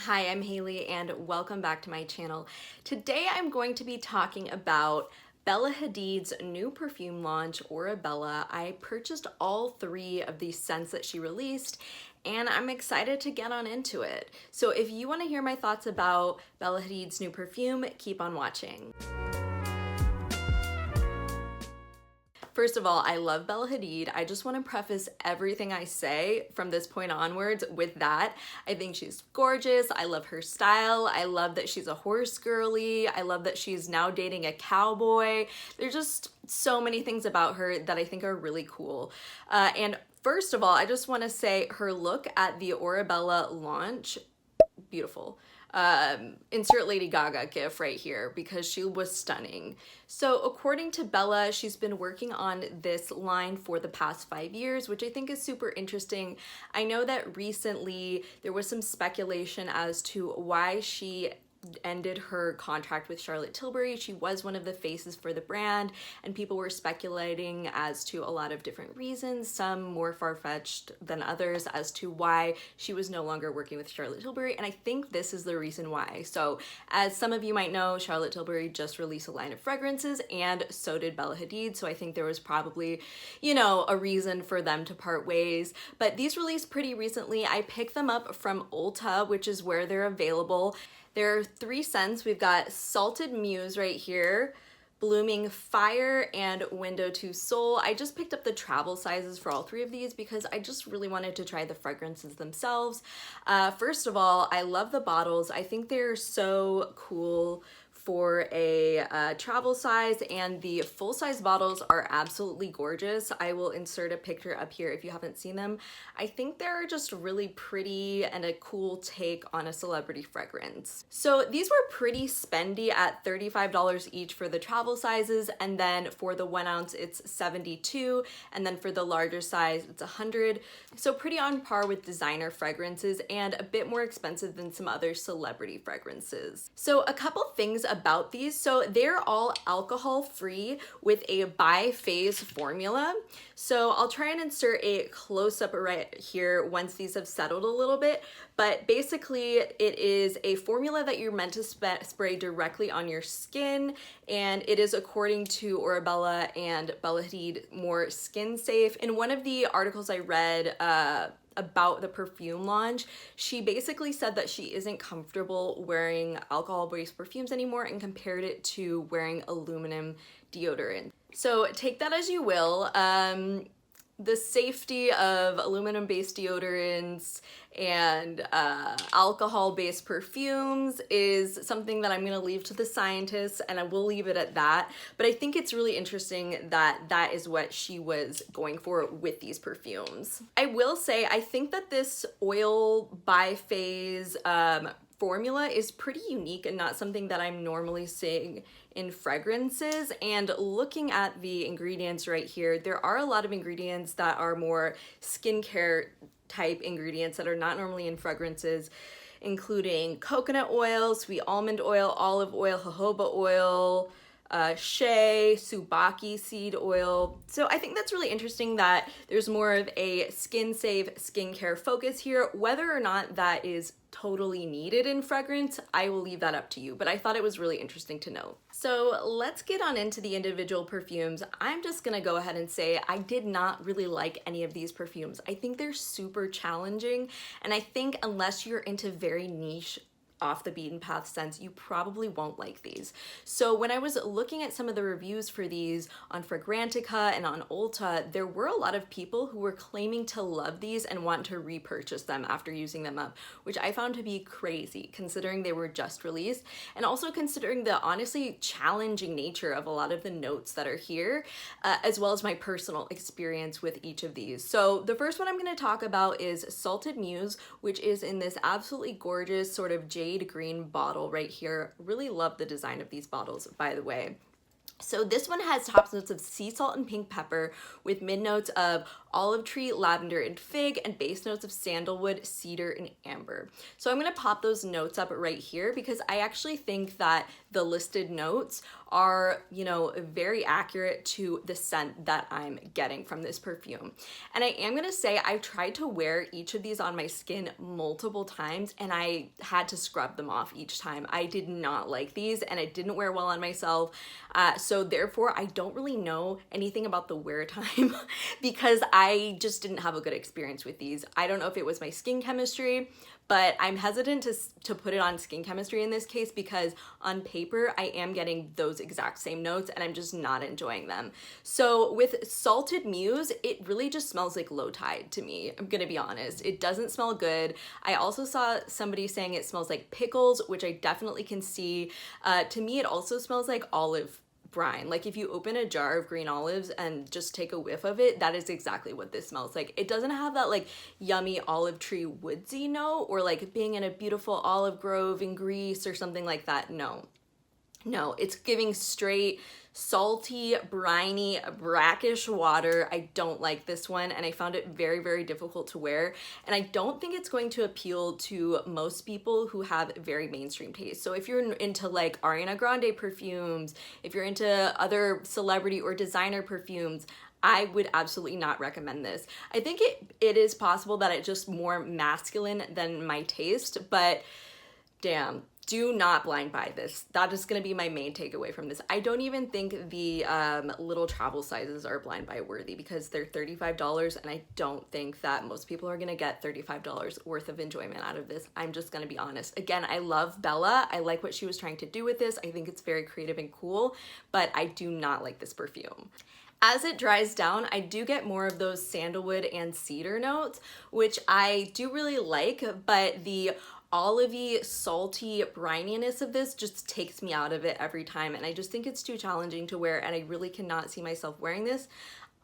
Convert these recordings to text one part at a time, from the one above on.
Hi, I'm Haley and welcome back to my channel. Today I'm going to be talking about Bella Hadid's new perfume launch, OREBELLA. I purchased all three of these scents that she released and I'm excited to get on into it. So if you want to hear my thoughts about Bella Hadid's new perfume, keep on watching. First of all, I love Bella Hadid. I just want to preface everything I say from this point onwards with that. I think she's gorgeous. I love her style. I love that she's a horse girly. I love that she's now dating a cowboy. There's just so many things about her that I think are really cool. And first of all, I just want to say her look at the OREBELLA launch, beautiful. Insert Lady Gaga gif right here because she was stunning. So according to Bella, she's been working on this line for the past 5 years, which I think is super interesting. I know that recently there was some speculation as to why she ended her contract with Charlotte Tilbury. She was one of the faces for the brand and people were speculating as to a lot of different reasons, some more far-fetched than others, as to why she was no longer working with Charlotte Tilbury, and I think this is the reason why. So as some of you might know, Charlotte Tilbury just released a line of fragrances and so did Bella Hadid, so I think there was probably, you know, a reason for them to part ways. But these released pretty recently. I picked them up from Ulta, which is where they're available. There are 3 scents. We've got Salted Muse right here, Blooming Fire, and Window to Soul. I just picked up the travel sizes for all 3 of these because I just really wanted to try the fragrances themselves. First of all, I love the bottles. I think they're so cool for a travel size, and the full-size bottles are absolutely gorgeous. I will insert a picture up here if you haven't seen them. I think they're just really pretty and a cool take on a celebrity fragrance. So these were pretty spendy at $35 each for the travel sizes, and then for the 1 ounce it's $72, and then for the larger size it's $100. So pretty on par with designer fragrances and a bit more expensive than some other celebrity fragrances. So a couple things about these. So they're all alcohol free with a bi-phase formula. So I'll try and insert a close-up right here once these have settled a little bit, but basically it is a formula that you're meant to spray directly on your skin, and it is, according to OREBELLA and Bella Hadid, more skin safe. In one of the articles I read about the perfume launch, she basically said that she isn't comfortable wearing alcohol-based perfumes anymore and compared it to wearing aluminum deodorant. So take that as you will. The safety of aluminum-based deodorants and alcohol-based perfumes is something that I'm gonna leave to the scientists, and I will leave it at that. But I think it's really interesting that that is what she was going for with these perfumes. I will say, I think that this oil biphase formula is pretty unique and not something that I'm normally seeing in fragrances. And looking at the ingredients right here, there are a lot of ingredients that are more skincare type ingredients that are not normally in fragrances, including coconut oil, sweet almond oil, olive oil, jojoba oil, shea, subaki seed oil. So I think that's really interesting that there's more of a skin safe skincare focus here. Whether or not that is totally needed in fragrance, I will leave that up to you, but I thought it was really interesting to know. So let's get on into the individual perfumes. I'm just gonna go ahead and say I did not really like any of these perfumes. I think they're super challenging, and I think unless you're into very niche, off the beaten path scents, you probably won't like these. So when I was looking at some of the reviews for these on Fragrantica and on Ulta, there were a lot of people who were claiming to love these and want to repurchase them after using them up, which I found to be crazy considering they were just released, and also considering the honestly challenging nature of a lot of the notes that are here, as well as my personal experience with each of these. So the first one I'm going to talk about is Salted Muse, which is in this absolutely gorgeous sort of jade green bottle right here. Really love the design of these bottles, by the way. So this one has top notes of sea salt and pink pepper with mid notes of olive tree, lavender, and fig, and base notes of sandalwood, cedar, and amber. So I'm gonna pop those notes up right here because I actually think that the listed notes are, you know, very accurate to the scent that I'm getting from this perfume. And I am gonna say I've tried to wear each of these on my skin multiple times and I had to scrub them off each time. I did not like these and it didn't wear well on myself. So therefore I don't really know anything about the wear time because I just didn't have a good experience with these. I don't know if it was my skin chemistry, but I'm hesitant to put it on skin chemistry in this case because on paper I am getting those exact same notes and I'm just not enjoying them. So with Salted Muse, it really just smells like low tide to me. I'm gonna be honest. It doesn't smell good. I also saw somebody saying it smells like pickles, which I definitely can see. To me, it also smells like olive brine. Like if you open a jar of green olives and just take a whiff of it, that is exactly what this smells like. It doesn't have that like yummy olive tree woodsy note or like being in a beautiful olive grove in Greece or something like that. No, it's giving straight salty, briny, brackish water. I don't like this one and I found it very, very difficult to wear. And I don't think it's going to appeal to most people who have very mainstream taste. So if you're into like Ariana Grande perfumes, if you're into other celebrity or designer perfumes, I would absolutely not recommend this. I think it is possible that it's just more masculine than my taste, but damn. Do not blind buy this. That is gonna be my main takeaway from this. I don't even think the little travel sizes are blind buy worthy because they're $35 and I don't think that most people are gonna get $35 worth of enjoyment out of this. I'm just gonna be honest. Again, I love Bella. I like what she was trying to do with this. I think it's very creative and cool, but I do not like this perfume. As it dries down, I do get more of those sandalwood and cedar notes, which I do really like, but the olivey, salty brininess of this just takes me out of it every time, and I just think it's too challenging to wear, and I really cannot see myself wearing this.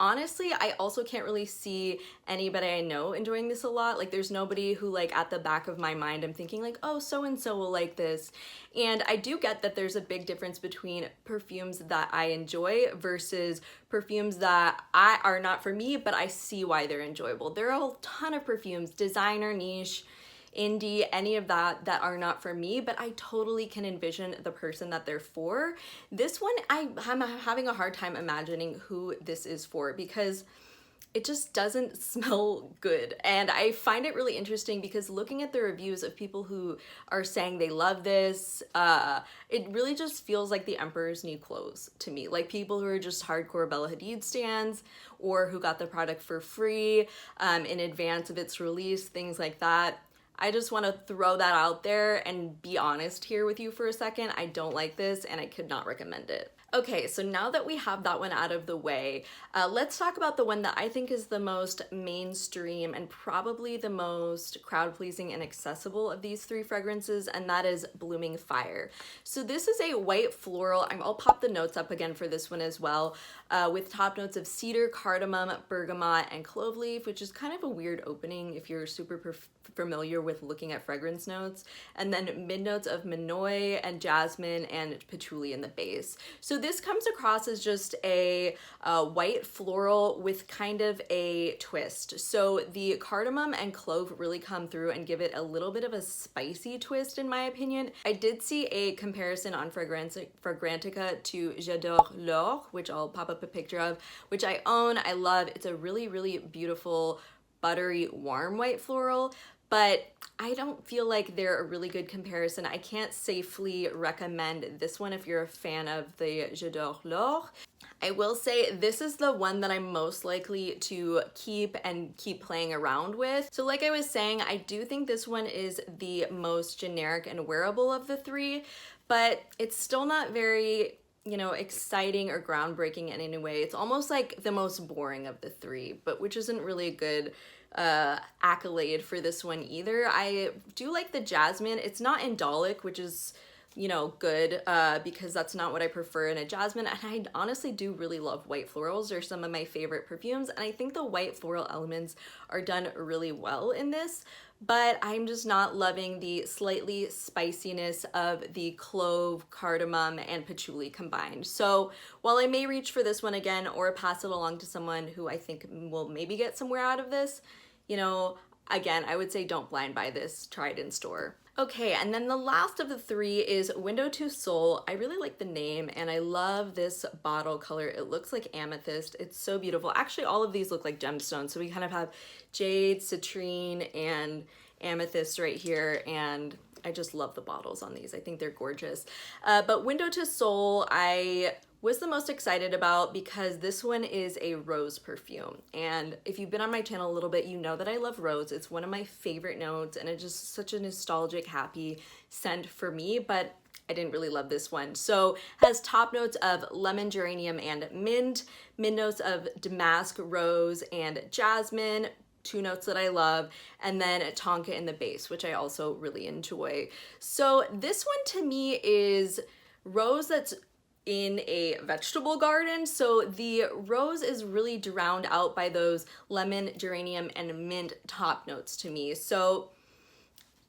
Honestly, I also can't really see anybody I know enjoying this a lot. Like there's nobody who like at the back of my mind I'm thinking like, oh, so-and-so will like this. And I do get that there's a big difference between perfumes that I enjoy versus perfumes that are not for me, but I see why they're enjoyable. There are a ton of perfumes, designer, niche, indie, any of that are not for me, but I totally can envision the person that they're for. This one, I'm having a hard time imagining who this is for because it just doesn't smell good. And I find it really interesting because looking at the reviews of people who are saying they love this, it really just feels like the Emperor's New Clothes to me. Like people who are just hardcore Bella Hadid stans or who got the product for free in advance of its release, things like that. I just want to throw that out there and be honest here with you for a second. I don't like this and I could not recommend it. Okay, so now that we have that one out of the way, let's talk about the one that I think is the most mainstream and probably the most crowd-pleasing and accessible of these three fragrances, and that is Blooming Fire. So this is a white floral. I'll pop the notes up again for this one as well, with top notes of cedar, cardamom, bergamot, and clove leaf, which is kind of a weird opening if you're super familiar with looking at fragrance notes, and then mid notes of manoi and jasmine and patchouli in the base. So this comes across as just a white floral with kind of a twist. So the cardamom and clove really come through and give it a little bit of a spicy twist in my opinion. I did see a comparison on Fragrantica to J'adore l'Or, which I'll pop up a picture of, which I own, I love. It's a really, really beautiful, buttery, warm white floral, but I don't feel like they're a really good comparison. I can't safely recommend this one if you're a fan of the J'adore l'Or. I will say this is the one that I'm most likely to keep playing around with. So like I was saying, I do think this one is the most generic and wearable of the three, but it's still not very, you know, exciting or groundbreaking in any way. It's almost like the most boring of the three, but which isn't really a good accolade for this one either. I do like the jasmine. It's not indolic, which is, you know, good because that's not what I prefer in a jasmine, and I honestly do really love white florals. They're some of my favorite perfumes, and I think the white floral elements are done really well in this, but I'm just not loving the slightly spiciness of the clove, cardamom, and patchouli combined. So while I may reach for this one again or pass it along to someone who I think will maybe get somewhere out of this, you know, again, I would say don't blind buy this, try it in store. Okay, and then the last of the three is Window to Soul. I really like the name and I love this bottle color. It looks like amethyst. It's so beautiful. Actually, all of these look like gemstones. So we kind of have jade, citrine, and amethyst right here, and I just love the bottles on these. I think they're gorgeous. But Window to Soul, I was the most excited about because this one is a rose perfume. And if you've been on my channel a little bit, you know that I love rose. It's one of my favorite notes and it's just such a nostalgic, happy scent for me, but I didn't really love this one. So it has top notes of lemon, geranium, and mint, mid notes of damask, rose, and jasmine, two notes that I love, and then tonka in the base, which I also really enjoy. So this one to me is rose that's in a vegetable garden. So the rose is really drowned out by those lemon, geranium, and mint top notes to me. So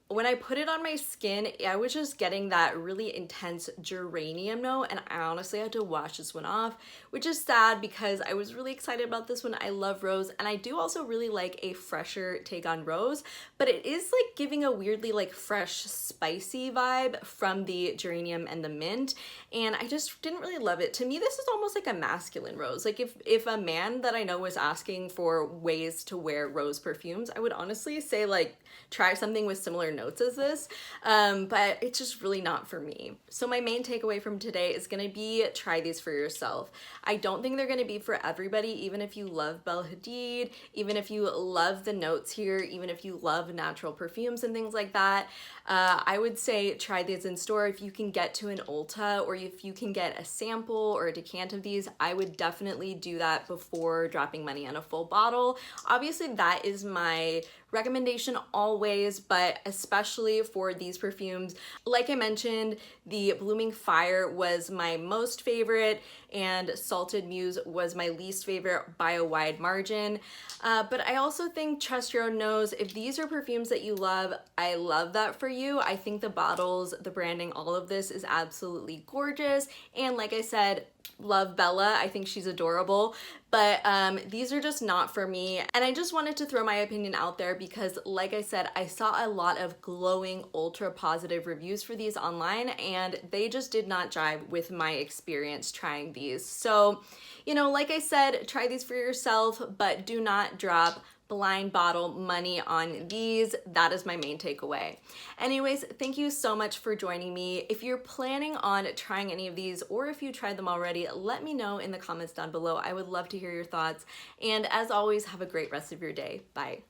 when I put it on my skin, I was just getting that really intense geranium note, and I honestly had to wash this one off, which is sad because I was really excited about this one. I love rose, and I do also really like a fresher take on rose, but it is like giving a weirdly like fresh, spicy vibe from the geranium and the mint, and I just didn't really love it. To me, this is almost like a masculine rose. Like if a man that I know was asking for ways to wear rose perfumes, I would honestly say like try something with similar notes as this, but it's just really not for me. So my main takeaway from today is gonna be try these for yourself. I don't think they're gonna be for everybody, even if you love Bella Hadid, even if you love the notes here, even if you love natural perfumes and things like that. I would say try these in store. If you can get to an Ulta or if you can get a sample or a decant of these, I would definitely do that before dropping money on a full bottle. Obviously that is my recommendation always, but especially for these perfumes. Like I mentioned, the Blooming Fire was my most favorite and Salted Muse was my least favorite by a wide margin. But I also think trust your own nose. If these are perfumes that you love, I love that for you. I think the bottles, the branding, all of this is absolutely gorgeous. And like I said, love Bella. I think she's adorable, but these are just not for me. And I just wanted to throw my opinion out there because like I said, I saw a lot of glowing, ultra positive reviews for these online and they just did not jive with my experience trying these. So, you know, like I said, try these for yourself, but do not drop blind bottle money on these. That is my main takeaway. Anyways, thank you so much for joining me. If you're planning on trying any of these or if you tried them already, let me know in the comments down below. I would love to hear your thoughts. And as always, have a great rest of your day. Bye.